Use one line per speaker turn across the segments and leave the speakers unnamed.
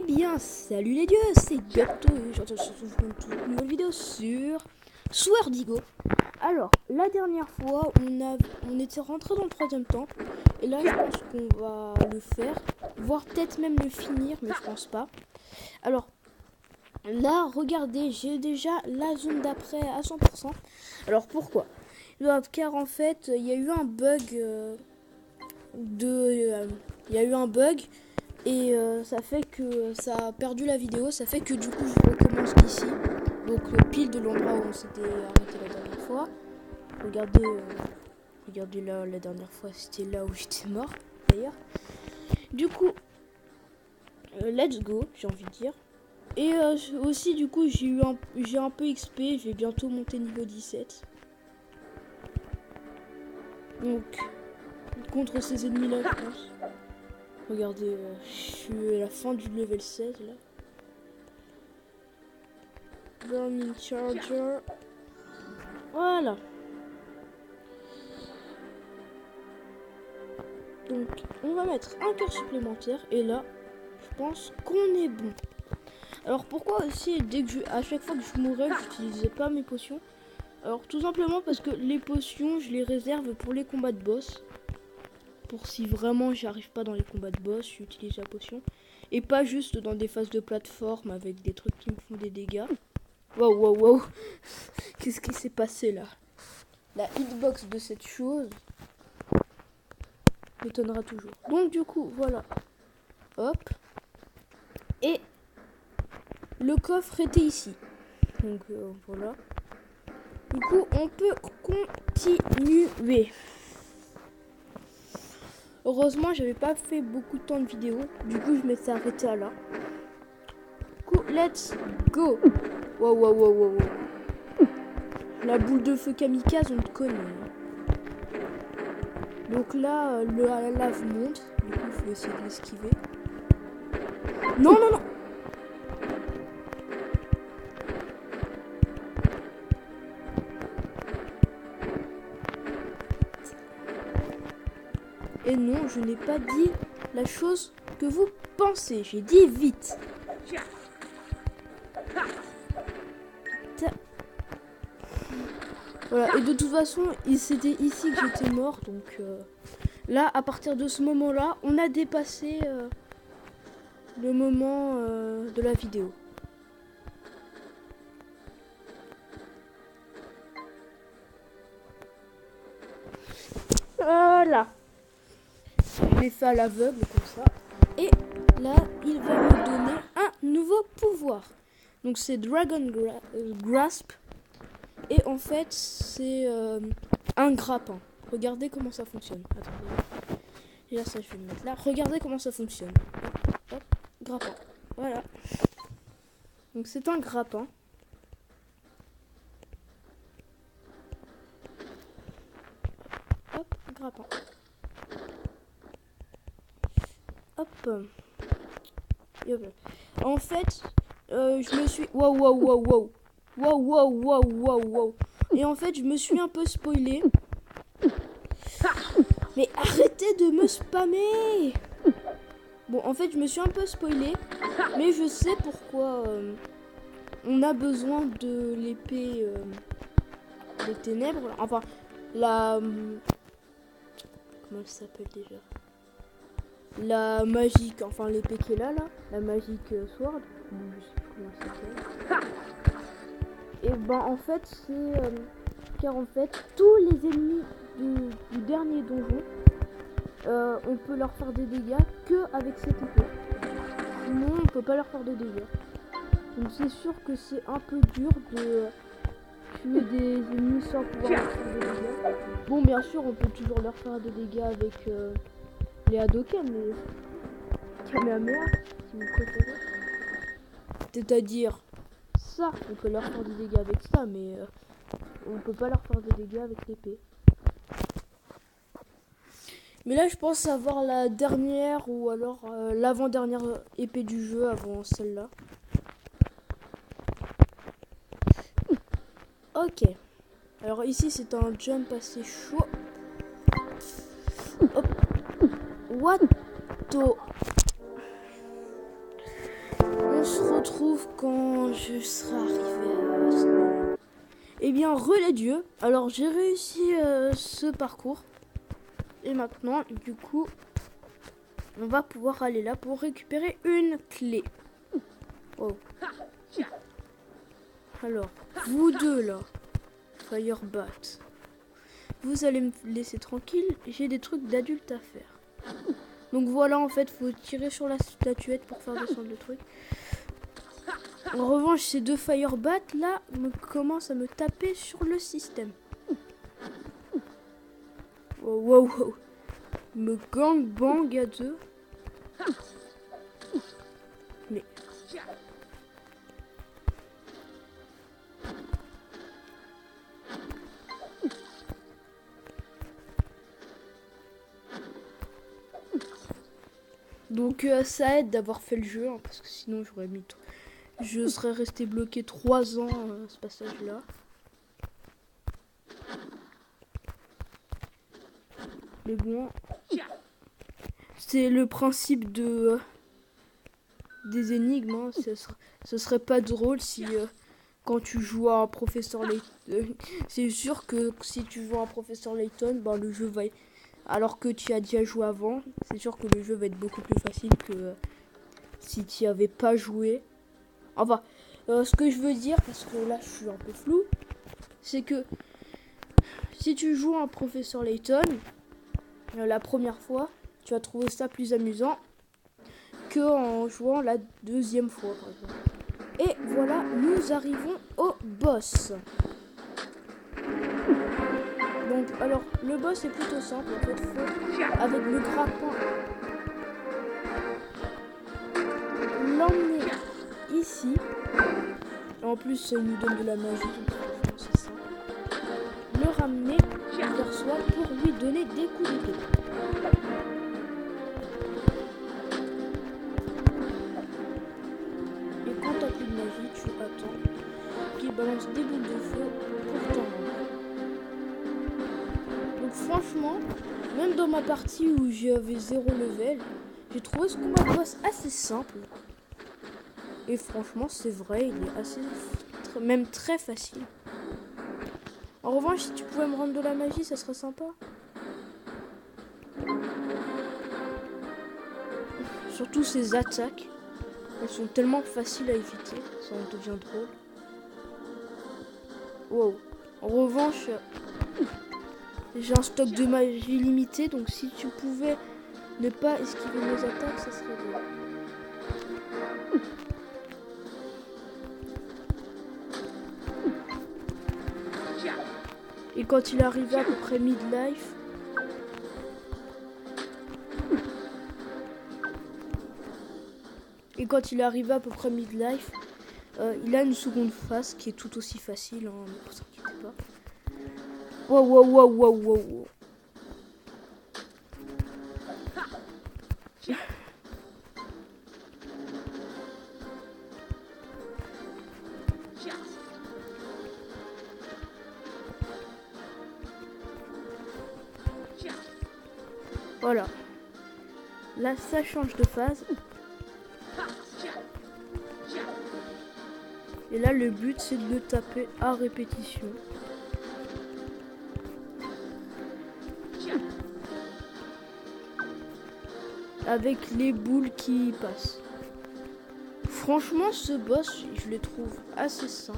bien, salut les dieux, c'est Gato, j'entends une toute nouvelle vidéo sur Swordigo. Alors, la dernière fois, on était rentré dans le troisième temps, et là je pense qu'on va le faire, voire peut-être même le finir, mais je pense pas. Alors, là, regardez, j'ai déjà la zone d'après à 100%. Alors pourquoi? Car en fait, il y a eu un bug et ça fait que ça a perdu la vidéo, ça fait que du coup je recommence d'ici, donc pile de l'endroit où on s'était arrêté la dernière fois. Regardez là, la dernière fois c'était là où j'étais mort d'ailleurs. Du coup let's go, j'ai envie de dire. Et aussi du coup j'ai un peu XP, je vais bientôt monter niveau 17. Donc contre ces ennemis là je pense. Regardez, je suis à la fin du level 16 là. Burning Charger. Voilà. Donc on va mettre un cœur supplémentaire et là je pense qu'on est bon. Alors pourquoi aussi à chaque fois que je mourais j'utilisais pas mes potions? Alors tout simplement parce que les potions je les réserve pour les combats de boss. Pour si vraiment j'arrive pas dans les combats de boss, j'utilise la potion. Et pas juste dans des phases de plateforme avec des trucs qui me font des dégâts. Wow. Qu'est-ce qui s'est passé là? La hitbox de cette chose m'étonnera toujours. Donc du coup, voilà. Hop. Et le coffre était ici. Donc voilà. Du coup, on peut continuer. Heureusement, j'avais pas fait beaucoup de temps de vidéo. Du coup, je m'étais arrêté à là. Du coup, let's go. Wow. La boule de feu kamikaze, on te connaît. Donc là, la lave monte. Du coup, il faut essayer de l'esquiver. Non. Et non, je n'ai pas dit la chose que vous pensez. J'ai dit vite. Voilà, et de toute façon, c'était ici que j'étais mort. Donc là, à partir de ce moment-là, on a dépassé le moment de la vidéo. Voilà. Je l'ai fait à l'aveugle comme ça. Et là, il va me donner un nouveau pouvoir. Donc c'est Dragon Grasp. Et en fait, c'est un grappin. Regardez comment ça fonctionne. Attendez. Déjà ça, je vais le mettre là. Regardez comment ça fonctionne. Hop, grappin. Voilà. Donc c'est un grappin. Hop, grappin. Hop. Et hop. En fait, je me suis... Wow. Et en fait, je me suis un peu spoilé. Mais arrêtez de me spammer. Bon, en fait, je me suis un peu spoilé. Mais je sais pourquoi on a besoin de l'épée des ténèbres. Enfin, la... comment elle s'appelle déjà? La magique, enfin l'épée qui est là. La magique sword. Je sais plus comment ça s'appelle. Et ben en fait c'est car en fait tous les ennemis du dernier donjon on peut leur faire des dégâts que avec cette épée. Sinon on peut pas leur faire de dégâts. Donc c'est sûr que c'est un peu dur de tuer des ennemis sans pouvoir leur faire des dégâts. Bon bien sûr on peut toujours leur faire des dégâts avec les Hadoken, mais Kamehameha si vous préférez. C'est-à-dire ça, on peut leur faire des dégâts avec ça, mais on peut pas leur faire des dégâts avec l'épée. Mais là, je pense avoir la dernière ou alors l'avant-dernière épée du jeu avant celle-là. Ok. Alors ici, c'est un jump assez chaud. Hop. What the... retrouve quand je serai arrivé à ce moment. Eh bien, relais Dieu. Alors, j'ai réussi ce parcours. Et maintenant, du coup, on va pouvoir aller là pour récupérer une clé. Oh. Alors, vous deux là, Firebat, vous allez me laisser tranquille. J'ai des trucs d'adultes à faire. Donc voilà, en fait, faut tirer sur la statuette pour faire descendre le truc. En revanche, ces deux Firebat là commencent à me taper sur le système. Wow, wow, wow. Me gangbang à deux. Mais... Donc ça aide d'avoir fait le jeu, hein, parce que sinon j'aurais mis... Je serais resté bloqué 3 ans à ce passage-là. Mais bon... C'est le principe de... des énigmes, hein. Ce serait pas drôle si... quand tu joues à un professeur Layton... c'est sûr que si tu joues à un professeur Layton, ben, le jeu va... Alors que tu as déjà joué avant, c'est sûr que le jeu va être beaucoup plus facile que si tu n'y avais pas joué. Enfin, ce que je veux dire, parce que là je suis un peu flou, c'est que si tu joues à un professeur Layton, la première fois, tu vas trouver ça plus amusant qu'en jouant la deuxième fois, par exemple. Et voilà, nous arrivons au boss. Donc, alors, le boss est plutôt simple, en fait, faut, avec le grappin, l'emmener ici. En plus, ça nous donne de la magie, donc c'est simple. Le ramener vers soi pour lui donner des coups d'épée. Et quand t'as plus de magie, tu attends qu'il balance des boules de feu pour t'en rendre. Donc franchement, même dans ma partie où j'avais 0 level, j'ai trouvé ce combat de boss assez simple. Et franchement, c'est vrai, il est assez, même très facile. En revanche, si tu pouvais me rendre de la magie, ça serait sympa. Surtout ces attaques, elles sont tellement faciles à éviter, ça en devient drôle. Wow. En revanche, j'ai un stock de magie limité, donc si tu pouvais ne pas esquiver mes attaques, ça serait bien. Et quand il arrivait à peu près midlife, il a une seconde phase qui est tout aussi facile, hein, ne vous inquiétez pas. Wow, wow, wow, wow, wow, wow. Voilà. Là, ça change de phase. Et là, le but, c'est de le taper à répétition. Avec les boules qui passent. Franchement, ce boss, je le trouve assez simple.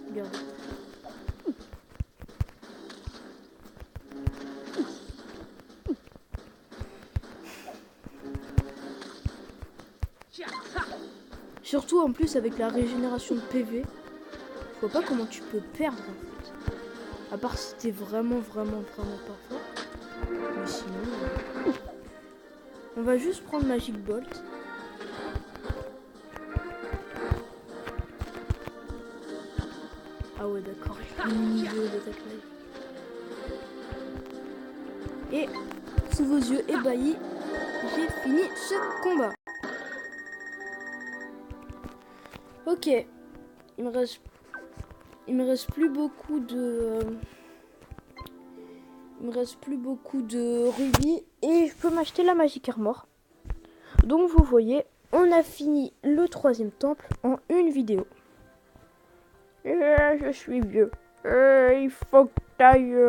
Regardez. Surtout en plus avec la régénération de PV. Je vois pas comment tu peux perdre en fait. À part si t'es vraiment pas fort. Mais sinon... On va juste prendre Magic Bolt. Ah ouais d'accord, il niveau d'attaque magique. Et sous vos yeux ébahis, j'ai fini ce combat. Ok, il me reste plus beaucoup de rubis et je peux m'acheter la Magic Armor. Donc vous voyez, on a fini le 3e temple en une vidéo. Je suis vieux. Il faut que t'ailles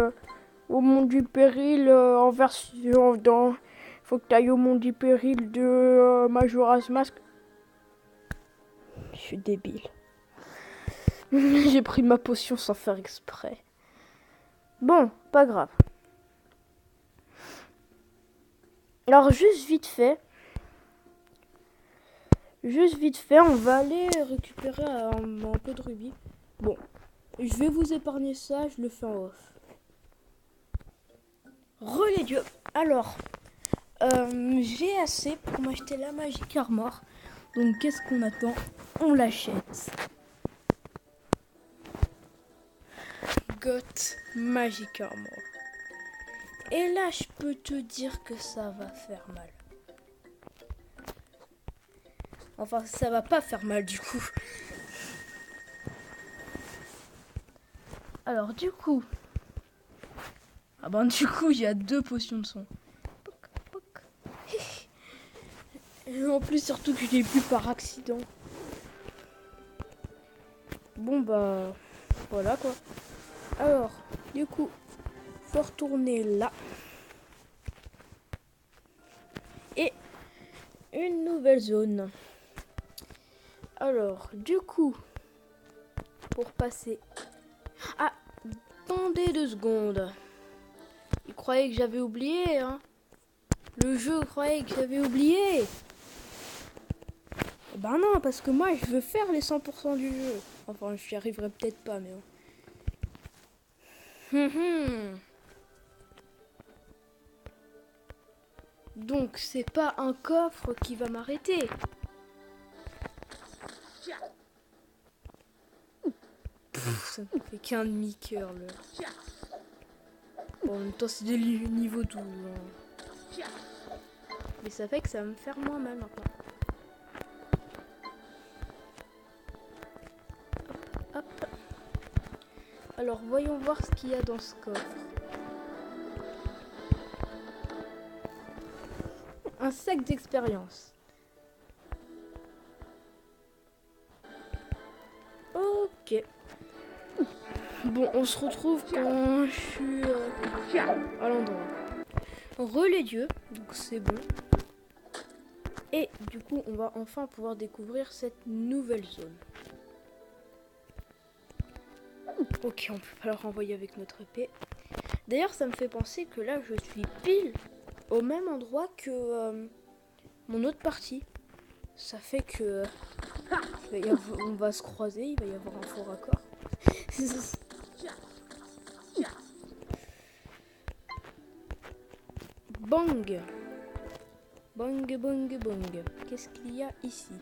au monde du péril en version dans. Il faut que t'ailles au monde du péril de Majora's Mask. Je suis débile. J'ai pris ma potion sans faire exprès. Bon, pas grave. Alors juste vite fait, on va aller récupérer un peu de rubis. Bon, je vais vous épargner ça, je le fais en off. Relais Dieu. Alors, j'ai assez pour m'acheter la Magic Armor. Donc qu'est-ce qu'on attend? On l'achète. Got Magic Armor. Et là, je peux te dire que ça va faire mal. Enfin, ça va pas faire mal du coup. Alors du coup... Ah ben du coup, il y a 2 potions de son. Poc, poc. Et en plus, surtout que je l'ai plus par accident. Bon bah... Voilà quoi. Alors, du coup, faut retourner là. Et une nouvelle zone. Alors, du coup, pour passer... Ah, attendez 2 secondes. Il croyait que j'avais oublié, hein. Le jeu croyait que j'avais oublié. Ben non, parce que moi, je veux faire les 100% du jeu. Enfin, je n'y arriverai peut-être pas, mais bon. Donc, c'est pas un coffre qui va m'arrêter. Ça ne fait qu'un demi-cœur, là. Bon, en même temps, c'est des niveaux 12. Hein. Mais ça fait que ça va me faire moins mal maintenant. Hop, hop. Alors, voyons voir ce qu'il y a dans ce coffre. Un sac d'expérience. Ok. Bon, on se retrouve quand je suis à l'endroit. Relais Dieu, donc c'est bon. Et du coup, on va enfin pouvoir découvrir cette nouvelle zone. Ok, on peut pas la renvoyer avec notre épée. D'ailleurs, ça me fait penser que là, je suis pile au même endroit que mon autre partie. Ça fait que on va se croiser, il va y avoir un faux raccord. Bang! Bang, bang, bang. Qu'est-ce qu'il y a ici?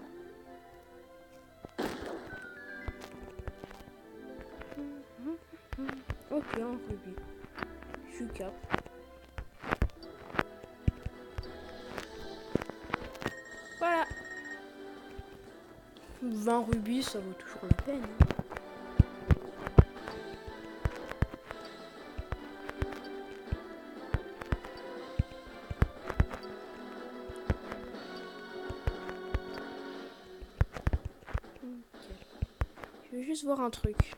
Ok, un rubis. Je suis cap. Voilà. 20 rubis, ça vaut toujours la peine. Je vais juste voir un truc.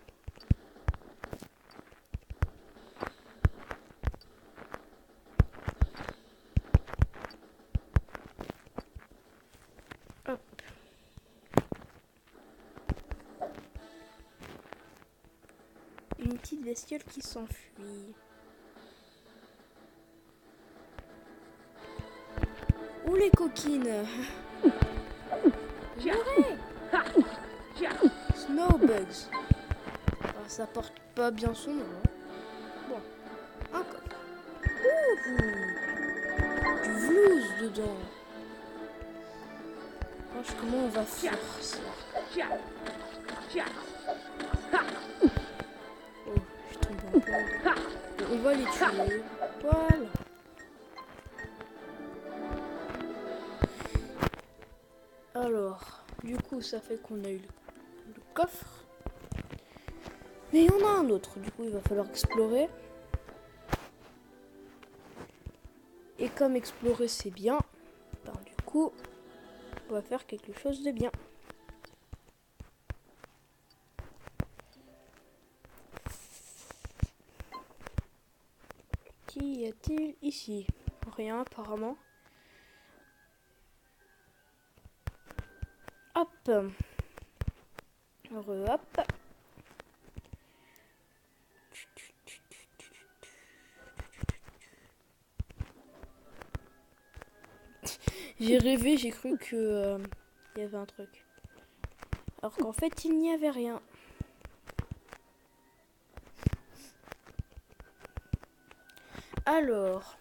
Hop. Une petite bestiole qui s'enfuit. Où les coquines? J'aurais Snowbugs. Ah, ça porte pas bien son nom. Hein. Bon, un coffre. Ouh, du vlouz dedans. Franchement, comment on va faire ça? Oh, je tombe en plein. Bon, on va les tuer. Voilà. Alors, du coup, ça fait qu'on a eu le coffre. Mais il y en a un autre. Du coup, il va falloir explorer. Et comme explorer, c'est bien, ben, du coup, On va faire quelque chose de bien. Qu'y a-t-il ici? Rien apparemment. Hop. Hop. J'ai rêvé, j'ai cru que il y avait un truc. Alors qu'en fait, il n'y avait rien. Alors,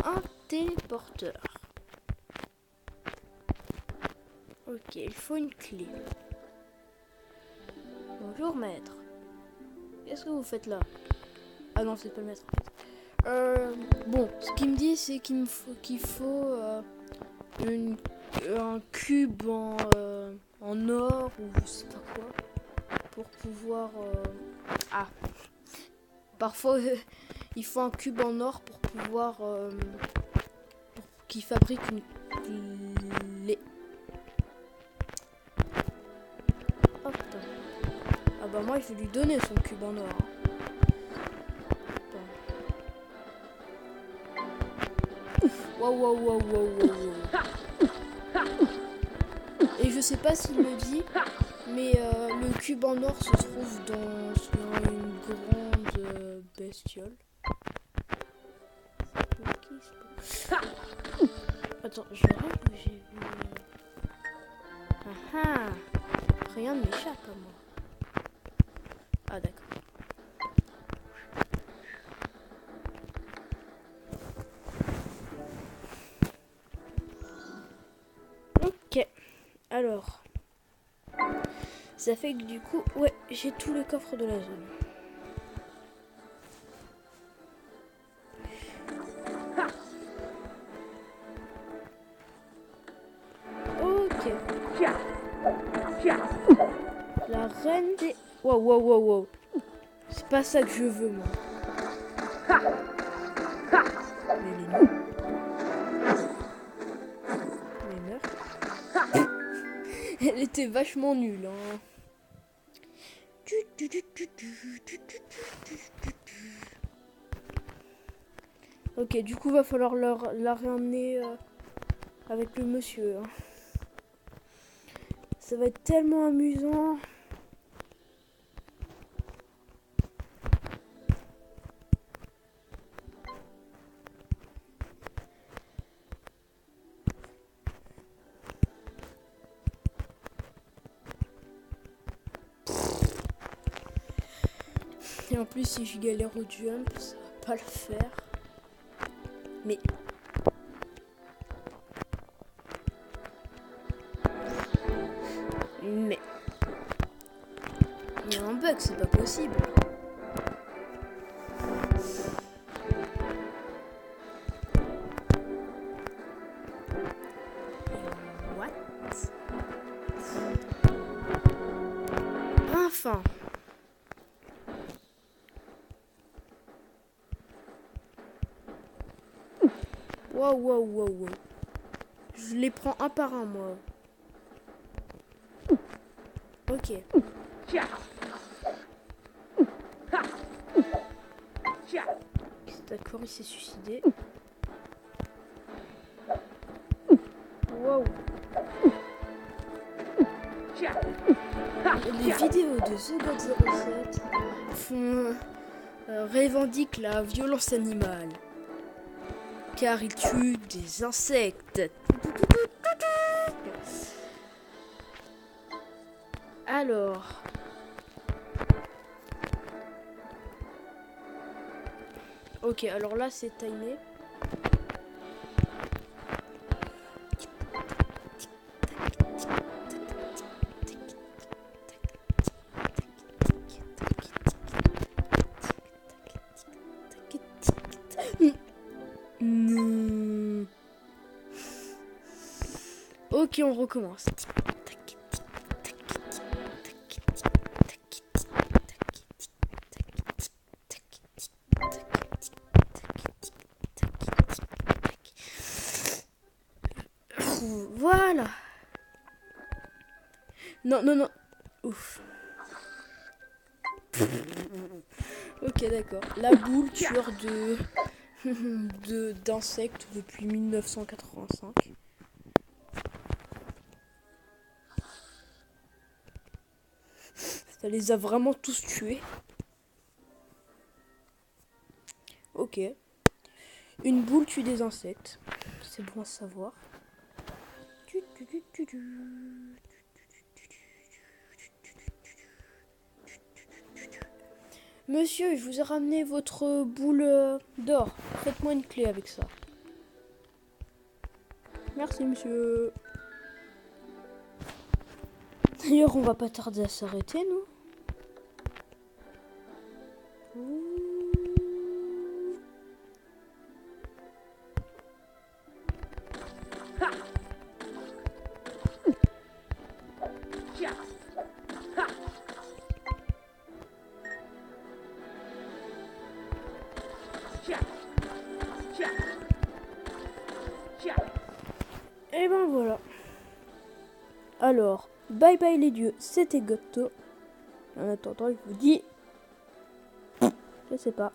un téléporteur. Ok, il faut une clé. Bonjour maître. Qu'est-ce que vous faites là? Ah non, c'est pas le maître en fait. Bon, ce qu'il me dit, c'est qu'il faut un cube en or ou je sais pas quoi pour pouvoir. Ah, parfois il faut un cube en or pour pouvoir pour qu'il fabrique une clé. Hop. Ah bah moi je vais lui donner son cube en or. Waouh. Et je sais pas s'il le dit, mais le cube en or se trouve dans une grande bestiole. Attends, je rêve ou j'ai vu... Ah, rien ne m'échappe à moi. Ah d'accord. Ok, alors... Ça fait que du coup, ouais, j'ai tous les coffres de la zone. Ok. La reine des... Wow. C'est pas ça que je veux, moi. Mais les nuls. Mais meurt. Elle était vachement nulle, hein. Ok, du coup, va falloir la ramener avec le monsieur. Hein. Ça va être tellement amusant. Et en plus, si je galère au jump, ça va pas le faire. Mais... Il y a un bug, c'est pas possible. What? Enfin. Wow. Je les prends un par un, moi. Ok. D'accord, il s'est suicidé. Wow. Les vidéos de The God 07 revendiquent la violence animale. Car ils tuent des insectes. Alors... Ok, alors là c'est timé. Non. Ok, on recommence. Voilà. Non, non, non. Ouf. Ok, d'accord. La boule tueur d'insectes depuis 1985. Ça les a vraiment tous tués. Ok. Une boule tue des insectes. C'est bon à savoir. Monsieur, je vous ai ramené votre boule d'or. Faites-moi une clé avec ça. Merci, monsieur. D'ailleurs, on va pas tarder à s'arrêter, nous. Et ben voilà. Alors, bye bye les dieux, c'était Goto. En attendant, je vous dis... Je sais pas.